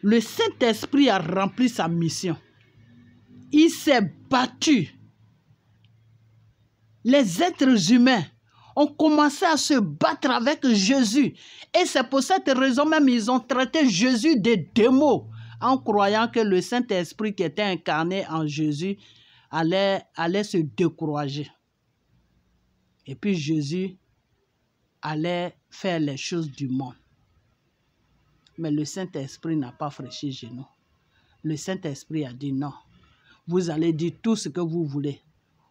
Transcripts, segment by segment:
le Saint-Esprit a rempli sa mission. Il s'est battu. Les êtres humains ont commencé à se battre avec Jésus. Et c'est pour cette raison même ils ont traité Jésus de démon, en croyant que le Saint-Esprit qui était incarné en Jésus allait se décourager. Et puis Jésus allait faire les choses du monde. Mais le Saint-Esprit n'a pas fléchi genou. Le Saint-Esprit a dit non. Vous allez dire tout ce que vous voulez.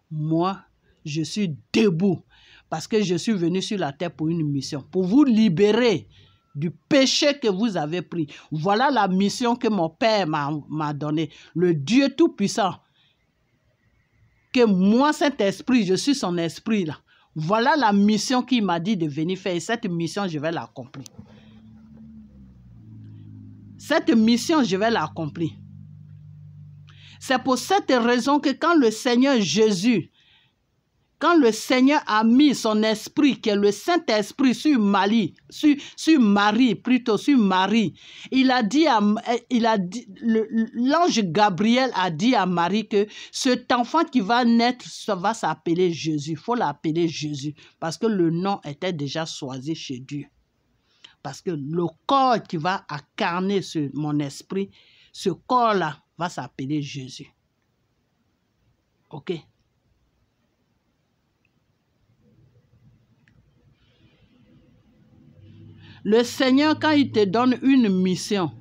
Moi, je suis debout parce que je suis venu sur la terre pour une mission, pour vous libérer du péché que vous avez pris. Voilà la mission que mon Père m'a donnée. Le Dieu Tout-Puissant, que moi, Saint-Esprit, je suis son esprit là. Voilà la mission qu'il m'a dit de venir faire. Et cette mission, je vais l'accomplir. Cette mission, je vais l'accomplir. C'est pour cette raison que quand le Seigneur Jésus, quand le Seigneur a mis son esprit, qui est le Saint-Esprit, sur Marie, l'ange Gabriel a dit à Marie que cet enfant qui va naître, ça va s'appeler Jésus. Il faut l'appeler Jésus parce que le nom était déjà choisi chez Dieu. Parce que le corps qui va incarner mon esprit, ce corps-là va s'appeler Jésus. Ok? Le Seigneur, quand il te donne une mission,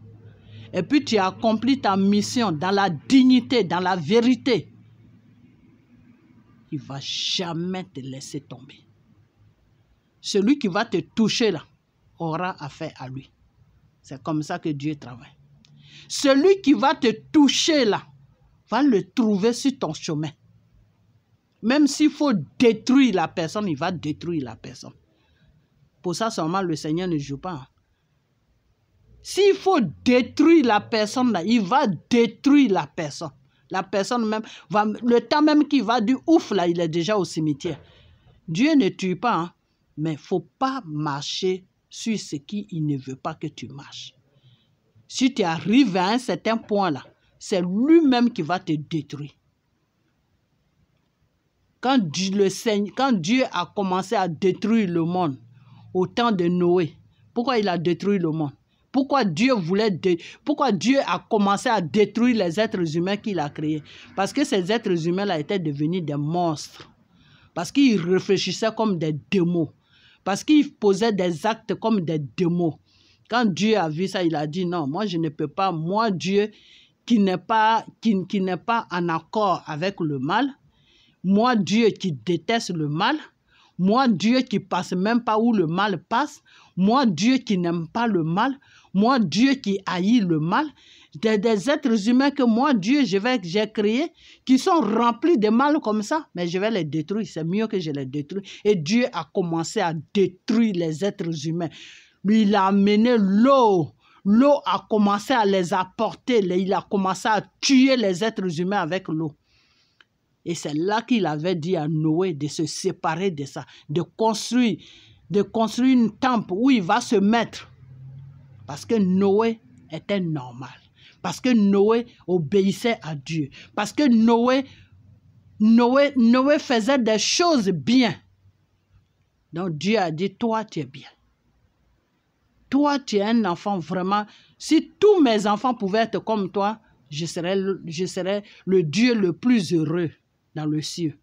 et puis tu accomplis ta mission dans la dignité, dans la vérité, il ne va jamais te laisser tomber. Celui qui va te toucher là, aura affaire à lui. C'est comme ça que Dieu travaille. Celui qui va te toucher là, va le trouver sur ton chemin. Même s'il faut détruire la personne, il va détruire la personne. Pour ça seulement, le Seigneur ne joue pas. S'il faut détruire la personne là, il va détruire la personne. La personne même, le temps même qu'il va dire ouf là, il est déjà au cimetière. Dieu ne tue pas, hein, mais il ne faut pas marcher sur ce qu'il ne veut pas que tu marches. Si tu arrives à un certain point là, c'est lui-même qui va te détruire. Quand Dieu a commencé à détruire le monde, au temps de Noé, pourquoi il a détruit le monde? Pourquoi Dieu a commencé à détruire les êtres humains qu'il a créés? Parce que ces êtres humains-là étaient devenus des monstres. Parce qu'ils réfléchissaient comme des démons. Parce qu'ils posaient des actes comme des démons. Quand Dieu a vu ça, il a dit non, moi je ne peux pas, moi Dieu qui n'est pas en accord avec le mal, moi Dieu qui déteste le mal, moi Dieu qui passe même pas où le mal passe, moi Dieu qui n'aime pas le mal, moi Dieu qui haït le mal, des êtres humains que moi Dieu j'ai créés qui sont remplis de mal comme ça, mais je vais les détruire, c'est mieux que je les détruise. Et Dieu a commencé à détruire les êtres humains. Lui, il a amené l'eau. L'eau a commencé à les apporter. Il a commencé à tuer les êtres humains avec l'eau. Et c'est là qu'il avait dit à Noé de se séparer de ça, de construire une temple où il va se mettre. Parce que Noé était normal. Parce que Noé obéissait à Dieu. Parce que Noé faisait des choses bien. Donc Dieu a dit, toi tu es bien. Toi, tu es un enfant vraiment. Si tous mes enfants pouvaient être comme toi, je serais le Dieu le plus heureux dans le ciel.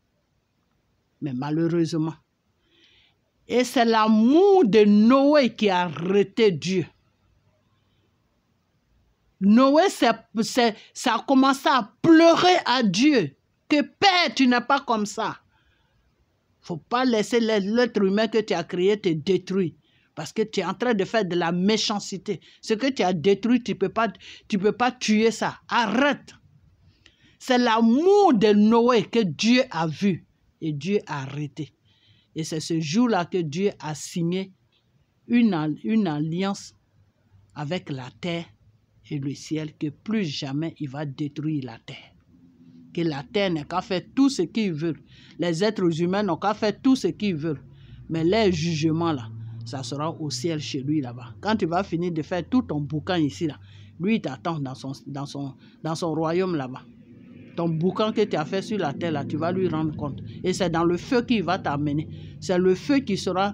Mais malheureusement. Et c'est l'amour de Noé qui a arrêté Dieu. Noé, ça a commencé à pleurer à Dieu. Que Père, tu n'es pas comme ça. Il ne faut pas laisser l'être humain que tu as créé te détruire. Parce que tu es en train de faire de la méchanceté. Ce que tu as détruit, tu ne peux pas tuer ça. Arrête. C'est l'amour de Noé que Dieu a vu. Et Dieu a arrêté. Et c'est ce jour-là que Dieu a signé une alliance avec la terre et le ciel, que plus jamais il va détruire la terre. Que la terre n'a qu'à faire tout ce qu'ils veulent. Les êtres humains n'ont qu'à faire tout ce qu'ils veulent. Mais les jugements là, ça sera au ciel chez lui là-bas. Quand tu vas finir de faire tout ton boucan ici, là, lui, il t'attend dans son royaume là-bas. Ton boucan que tu as fait sur la terre, là, tu vas lui rendre compte. Et c'est dans le feu qu'il va t'amener. C'est le feu qui sera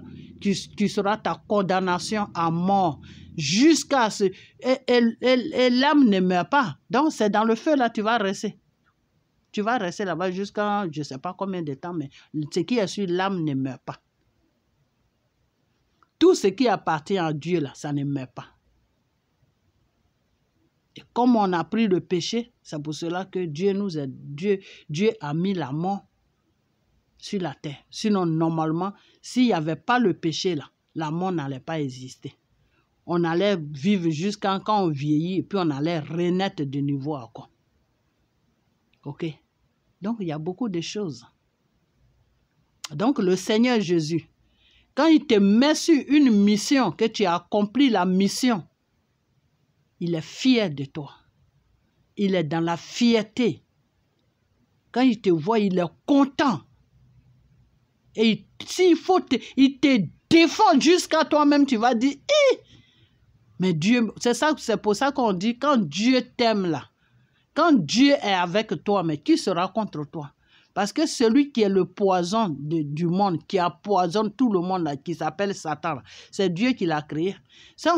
ta condamnation à mort. Jusqu'à ce... Et l'âme ne meurt pas. Donc, c'est dans le feu, là, tu vas rester. Tu vas rester là-bas jusqu'à, je ne sais pas combien de temps, mais ce qui est sur l'âme ne meurt pas. Tout ce qui appartient à Dieu, là, ça ne meurt pas. Et comme on a pris le péché, c'est pour cela que Dieu a mis la mort sur la terre. Sinon, normalement, s'il n'y avait pas le péché, là, la mort n'allait pas exister. On allait vivre jusqu'à quand on vieillit et puis on allait renaître de nouveau encore. Ok? Donc, il y a beaucoup de choses. Donc, le Seigneur Jésus, quand il te met sur une mission, que tu as accompli la mission, il est fier de toi. Il est dans la fierté. Quand il te voit, il est content. Et s'il faut, il te défend jusqu'à toi-même, tu vas dire, mais Dieu, c'est pour ça qu'on dit, quand Dieu t'aime là, quand Dieu est avec toi, mais qui sera contre toi? Parce que celui qui est le poison du monde, qui empoisonne tout le monde, là, qui s'appelle Satan, c'est Dieu qui l'a créé.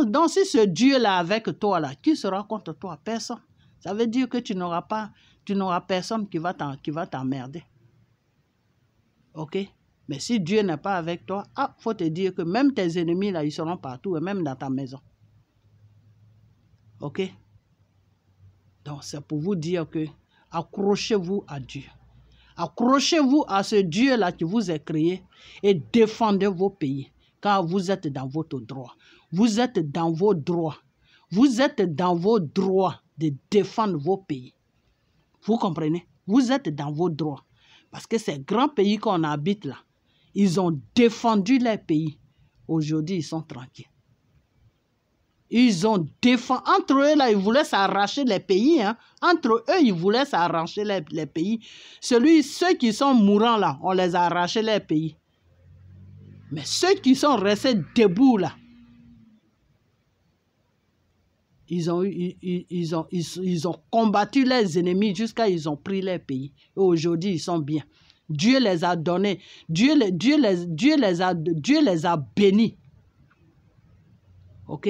Donc si ce Dieu-là avec toi, là, qui sera contre toi? Personne. Ça veut dire que tu n'auras personne qui va t'emmerder. Ok? Mais si Dieu n'est pas avec toi, faut te dire que même tes ennemis, là, ils seront partout, et même dans ta maison. Ok? Donc c'est pour vous dire que accrochez-vous à Dieu. Accrochez-vous à ce Dieu-là qui vous a créé et défendez vos pays, car vous êtes dans votre droit. Vous êtes dans vos droits. Vous êtes dans vos droits de défendre vos pays. Vous comprenez? Vous êtes dans vos droits. Parce que ces grands pays qu'on habite là, ils ont défendu les pays. Aujourd'hui, ils sont tranquilles. Ils ont défendu. Entre eux, là, ils voulaient s'arracher les pays. Hein. Entre eux, ils voulaient s'arracher les pays. Ceux qui sont mourants, là, on les a arrachés les pays. Mais ceux qui sont restés debout, là, ils ont combattu les ennemis jusqu'à ils ont pris les pays. Et aujourd'hui, ils sont bien. Dieu les a donnés. Dieu les a bénis. Ok?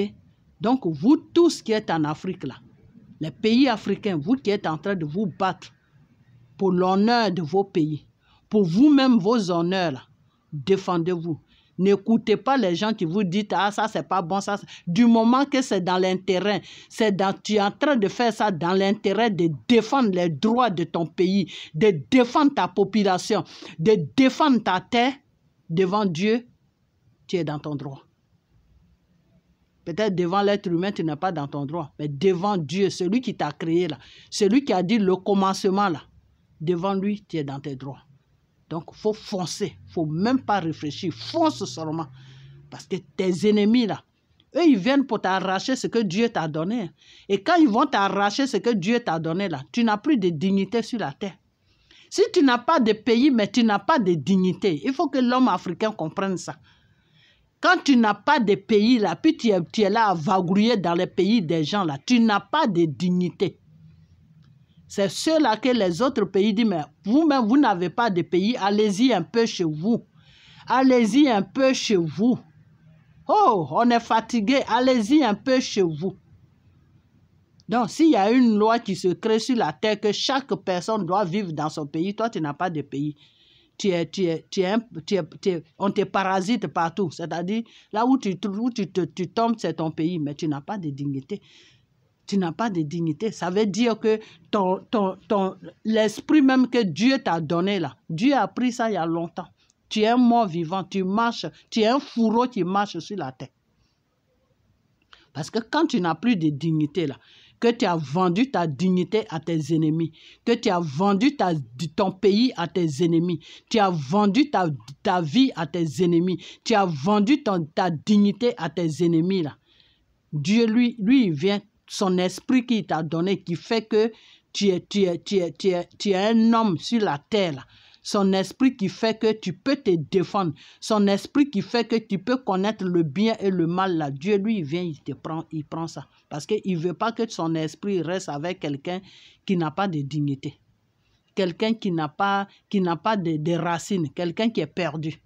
Donc, vous tous qui êtes en Afrique, là, les pays africains, vous qui êtes en train de vous battre pour l'honneur de vos pays, pour vous-même, vos honneurs, là, défendez-vous. N'écoutez pas les gens qui vous disent « Ah, ça, c'est pas bon, ça. » Du moment que c'est dans l'intérêt, tu es en train de faire ça dans l'intérêt de défendre les droits de ton pays, de défendre ta population, de défendre ta terre devant Dieu, tu es dans ton droit. Peut-être devant l'être humain, tu n'es pas dans ton droit. Mais devant Dieu, celui qui t'a créé là, celui qui a dit le commencement là, devant lui, tu es dans tes droits. Donc, il faut foncer. Il ne faut même pas réfléchir. Fonce seulement. Parce que tes ennemis là, eux, ils viennent pour t'arracher ce que Dieu t'a donné. Et quand ils vont t'arracher ce que Dieu t'a donné là, tu n'as plus de dignité sur la terre. Si tu n'as pas de pays, mais tu n'as pas de dignité, il faut que l'homme africain comprenne ça. Quand tu n'as pas de pays là, puis tu es là à vagrouiller dans les pays des gens là, tu n'as pas de dignité. C'est ceux-là que les autres pays disent, mais vous-même, vous n'avez pas de pays, allez-y un peu chez vous. Allez-y un peu chez vous. Oh, on est fatigué, allez-y un peu chez vous. Donc, s'il y a une loi qui se crée sur la terre que chaque personne doit vivre dans son pays, toi, tu n'as pas de pays. On te parasite partout. C'est-à-dire, là où tu tombes, c'est ton pays, mais tu n'as pas de dignité. Tu n'as pas de dignité. Ça veut dire que l'esprit même que Dieu t'a donné là, Dieu a pris ça il y a longtemps. Tu es un mort vivant, tu marches, tu es un fourreau qui marche sur la terre. Parce que quand tu n'as plus de dignité là, que tu as vendu ta dignité à tes ennemis, que tu as vendu ton pays à tes ennemis, tu as vendu ta vie à tes ennemis, tu as vendu ta dignité à tes ennemis là. Dieu, lui, il vient, son esprit qui t'a donné, qui fait que tu es un homme sur la terre là. son esprit qui fait que tu peux te défendre, son esprit qui fait que tu peux connaître le bien et le mal, là, Dieu, lui, il vient, il prend ça. Parce qu'il ne veut pas que son esprit reste avec quelqu'un qui n'a pas de dignité. Quelqu'un qui n'a pas de racines, quelqu'un qui est perdu.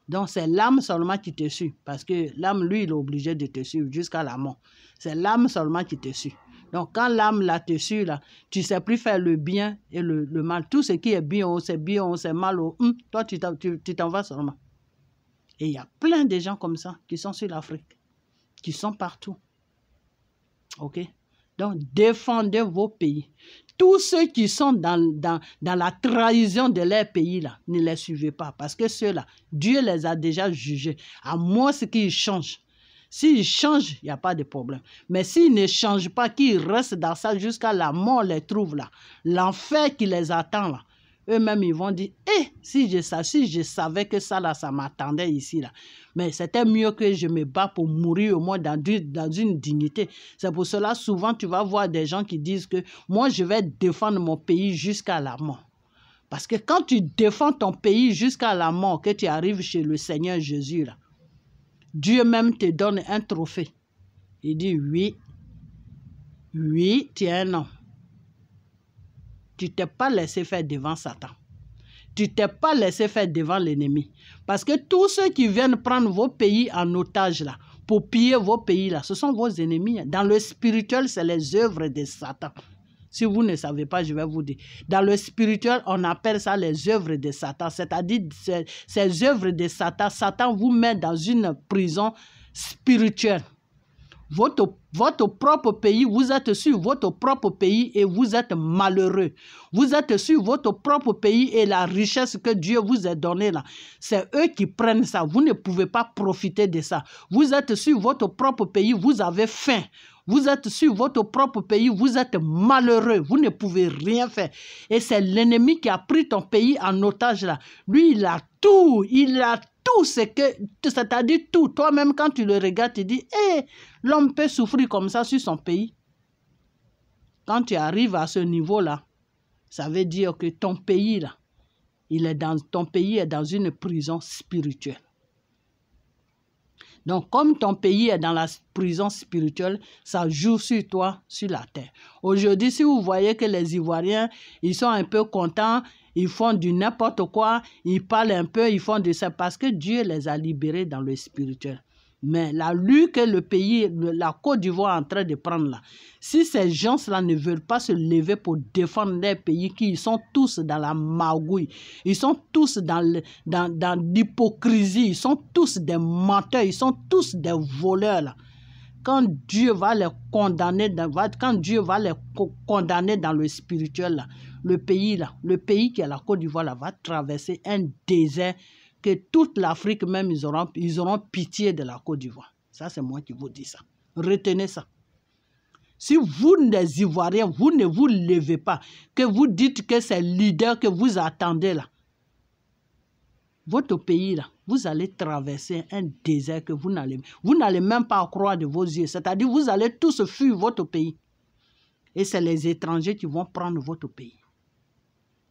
Donc, c'est l'âme seulement qui te suit. Parce que l'âme, lui, il est obligé de te suivre jusqu'à la mort. C'est l'âme seulement qui te suit. Donc, quand l'âme là te suit, là, tu ne sais plus faire le bien et le mal. Tout ce qui est bien, c'est mal. Toi, tu t'en vas seulement. Et il y a plein de gens comme ça qui sont sur l'Afrique, qui sont partout. OK? Donc, défendez vos pays. Tous ceux qui sont dans la trahison de leur pays, là, ne les suivez pas. Parce que ceux-là, Dieu les a déjà jugés. À moins qu'ils changent. S'ils changent, il n'y a pas de problème. Mais s'ils ne changent pas, qu'ils restent dans ça jusqu'à la mort les trouve là, l'enfer qui les attend là, eux-mêmes, ils vont dire, si je savais que ça là, ça m'attendait ici là. Mais c'était mieux que je me bats pour mourir au moins dans une dignité. C'est pour cela, souvent, tu vas voir des gens qui disent que moi, je vais défendre mon pays jusqu'à la mort. Parce que quand tu défends ton pays jusqu'à la mort, que tu arrives chez le Seigneur Jésus là, Dieu même te donne un trophée. Il dit, oui, tu es un homme. Tu ne t'es pas laissé faire devant Satan. Tu ne t'es pas laissé faire devant l'ennemi. Parce que tous ceux qui viennent prendre vos pays en otage, là, pour piller vos pays, là, ce sont vos ennemis. Dans le spirituel, c'est les œuvres de Satan. Si vous ne savez pas, je vais vous dire. Dans le spirituel, on appelle ça les œuvres de Satan. C'est-à-dire, ces œuvres de Satan, Satan vous met dans une prison spirituelle. Votre propre pays, vous êtes sur votre propre pays et vous êtes malheureux. Vous êtes sur votre propre pays et la richesse que Dieu vous a donnée là, c'est eux qui prennent ça. Vous ne pouvez pas profiter de ça. Vous êtes sur votre propre pays, vous avez faim. Vous êtes sur votre propre pays, vous êtes malheureux, vous ne pouvez rien faire. Et c'est l'ennemi qui a pris ton pays en otage là. Lui, il a tout, c'est-à-dire tout. Toi-même, quand tu le regardes, tu dis, l'homme peut souffrir comme ça sur son pays. Quand tu arrives à ce niveau-là, ça veut dire que ton pays là, ton pays est dans une prison spirituelle. Donc, comme ton pays est dans la prison spirituelle, ça joue sur toi, sur la terre. Aujourd'hui, si vous voyez que les Ivoiriens, ils sont un peu contents, ils font du n'importe quoi, ils parlent un peu, ils font de ça, parce que Dieu les a libérés dans le spirituel. Mais la lutte que le pays, la Côte d'Ivoire est en train de prendre là, si ces gens-là ne veulent pas se lever pour défendre leur pays, ils sont tous dans la magouille, ils sont tous dans l'hypocrisie, ils sont tous des menteurs, ils sont tous des voleurs là. Quand Dieu va les condamner, quand Dieu va les condamner dans le spirituel là, le pays qui est la Côte d'Ivoire là, va traverser un désert que toute l'Afrique même, ils auront pitié de la Côte d'Ivoire. Ça, c'est moi qui vous dis ça. Retenez ça. Si vous, les Ivoiriens, vous ne vous levez pas, que vous dites que c'est leader que vous attendez là, votre pays là, vous allez traverser un désert que vous n'allez même pas croire de vos yeux. C'est-à-dire, vous allez tous fuir votre pays. Et c'est les étrangers qui vont prendre votre pays.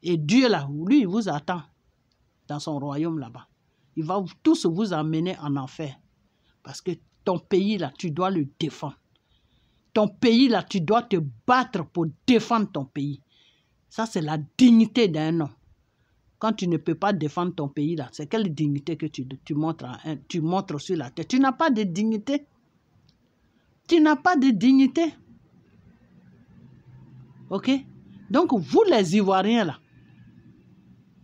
Et Dieu là, lui, il vous attend dans son royaume là-bas. Il va tous vous emmener en enfer. Parce que ton pays là, tu dois le défendre. Ton pays là, tu dois te battre pour défendre ton pays. Ça, c'est la dignité d'un homme. Quand tu ne peux pas défendre ton pays là, c'est quelle dignité que tu montres sur la terre? Tu n'as pas de dignité. Tu n'as pas de dignité. Ok? Donc, vous les Ivoiriens là,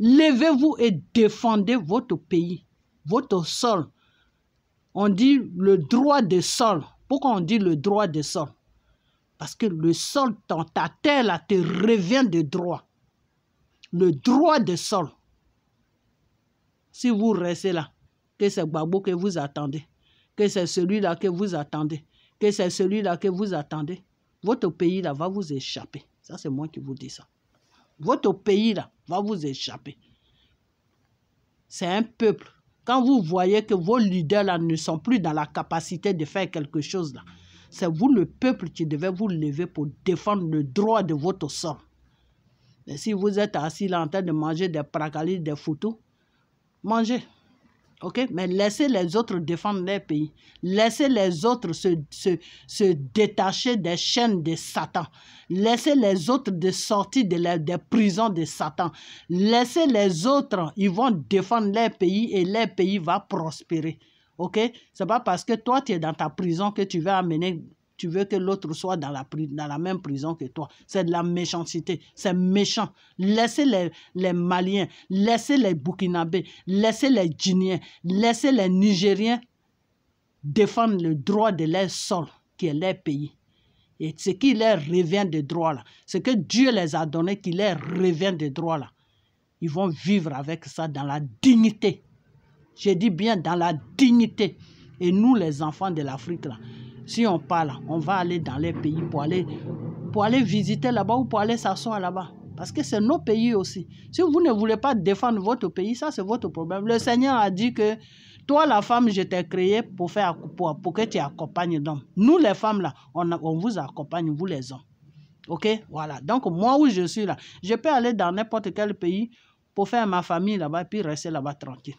levez-vous et défendez votre pays, votre sol. On dit le droit de sol. Pourquoi on dit le droit de sol? Parce que le sol, ta terre là, te revient de droit. Le droit de sol. Si vous restez là, que c'est Gbagbo que vous attendez, que c'est celui-là que vous attendez, que c'est celui-là que vous attendez, votre pays là va vous échapper. Ça, c'est moi qui vous dis ça. Votre pays là va vous échapper. C'est un peuple. Quand vous voyez que vos leaders là ne sont plus dans la capacité de faire quelque chose là, c'est vous le peuple qui devez vous lever pour défendre le droit de votre sol. Mais si vous êtes assis là en train de manger des pracalis, des foutous, mangez. OK? Mais laissez les autres défendre leur pays. Laissez les autres se détacher des chaînes de Satan. Laissez les autres de sortir des prisons de Satan. Laissez les autres, ils vont défendre leur pays et leur pays va prospérer. OK? C'est pas parce que toi, tu es dans ta prison que tu veux que l'autre soit dans la même prison que toi. C'est de la méchanceté. C'est méchant. Laissez les Maliens, laissez les Burkinabés, laissez les Guinéens, laissez les Nigériens défendre le droit de leur sol, qui est leur pays. Et ce qui leur revient de droit là, ce que Dieu les a donné, qui leur revient de droit là, ils vont vivre avec ça dans la dignité. Je dis bien dans la dignité. Et nous, les enfants de l'Afrique là, si on parle, on va aller dans les pays pour aller visiter là-bas ou pour aller s'asseoir là-bas. Parce que c'est nos pays aussi. Si vous ne voulez pas défendre votre pays, ça c'est votre problème. Le Seigneur a dit que toi, la femme, je t'ai créé pour que tu accompagnes l'homme. Nous, les femmes, là, on vous accompagne, vous les hommes. OK? Voilà. Donc, moi où je suis là, je peux aller dans n'importe quel pays pour faire ma famille là-bas et puis rester là-bas tranquille.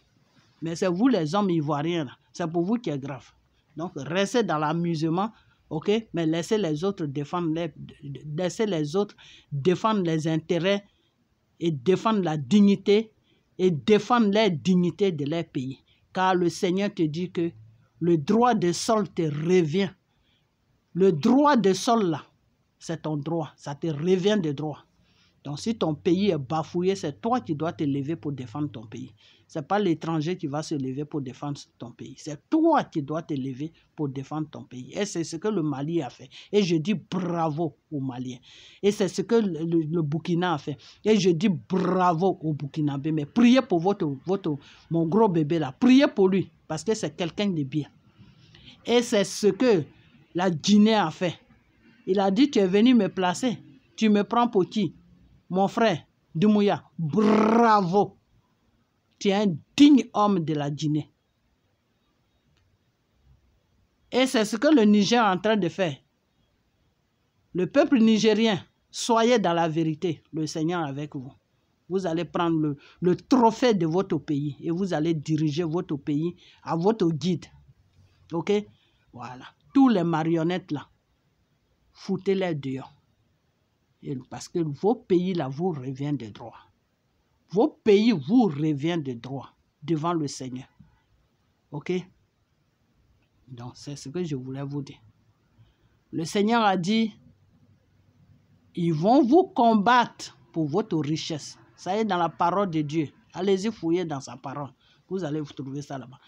Mais c'est vous, les hommes ivoiriens, là. C'est pour vous qui est grave. Donc, restez dans l'amusement, OK? Mais laissez les autres défendre les intérêts et défendre la dignité et défendre les dignités de leur pays. Car le Seigneur te dit que le droit de sol te revient. Le droit de sol, là, c'est ton droit. Ça te revient de droit. Donc, si ton pays est bafouillé, c'est toi qui dois te lever pour défendre ton pays. Ce n'est pas l'étranger qui va se lever pour défendre ton pays. C'est toi qui dois te lever pour défendre ton pays. Et c'est ce que le Mali a fait. Et je dis bravo aux Maliens. Et c'est ce que le Burkina a fait. Et je dis bravo aux Burkinabés. Mais priez pour mon gros bébé là. Priez pour lui. Parce que c'est quelqu'un de bien. Et c'est ce que la Guinée a fait. Il a dit, tu es venu me placer. Tu me prends pour qui? Mon frère, Doumbouya, bravo. Tu es un digne homme de la Guinée. Et c'est ce que le Niger est en train de faire. Le peuple nigérien, soyez dans la vérité. Le Seigneur est avec vous. Vous allez prendre le trophée de votre pays et vous allez diriger votre pays à votre guide. OK? Voilà. Tous les marionnettes là, foutez-les dehors. Parce que vos pays là vous reviennent de droit. Vos pays vous reviennent de droit devant le Seigneur. OK? Donc, c'est ce que je voulais vous dire. Le Seigneur a dit, ils vont vous combattre pour votre richesse. Ça est dans la parole de Dieu. Allez-y fouiller dans sa parole. Vous allez vous trouver ça là-bas.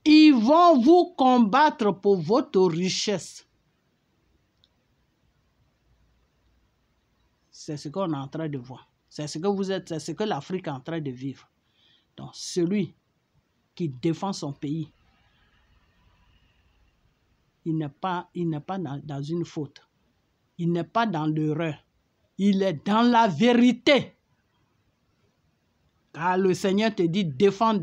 Ils vont vous combattre pour votre richesse. C'est ce qu'on est en train de voir. C'est ce que vous êtes, c'est ce que l'Afrique est en train de vivre. Donc, celui qui défend son pays, il n'est pas dans une faute. Il n'est pas dans l'erreur. Il est dans la vérité. Car le Seigneur te dit, défends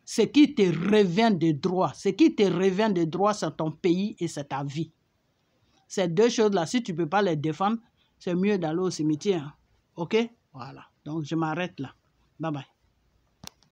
ce qui te revient de droit. Ce qui te revient de droit, c'est ton pays et c'est ta vie. Ces deux choses-là, si tu ne peux pas les défendre, c'est mieux d'aller au cimetière. OK? Voilà. Donc, je m'arrête là. Bye bye.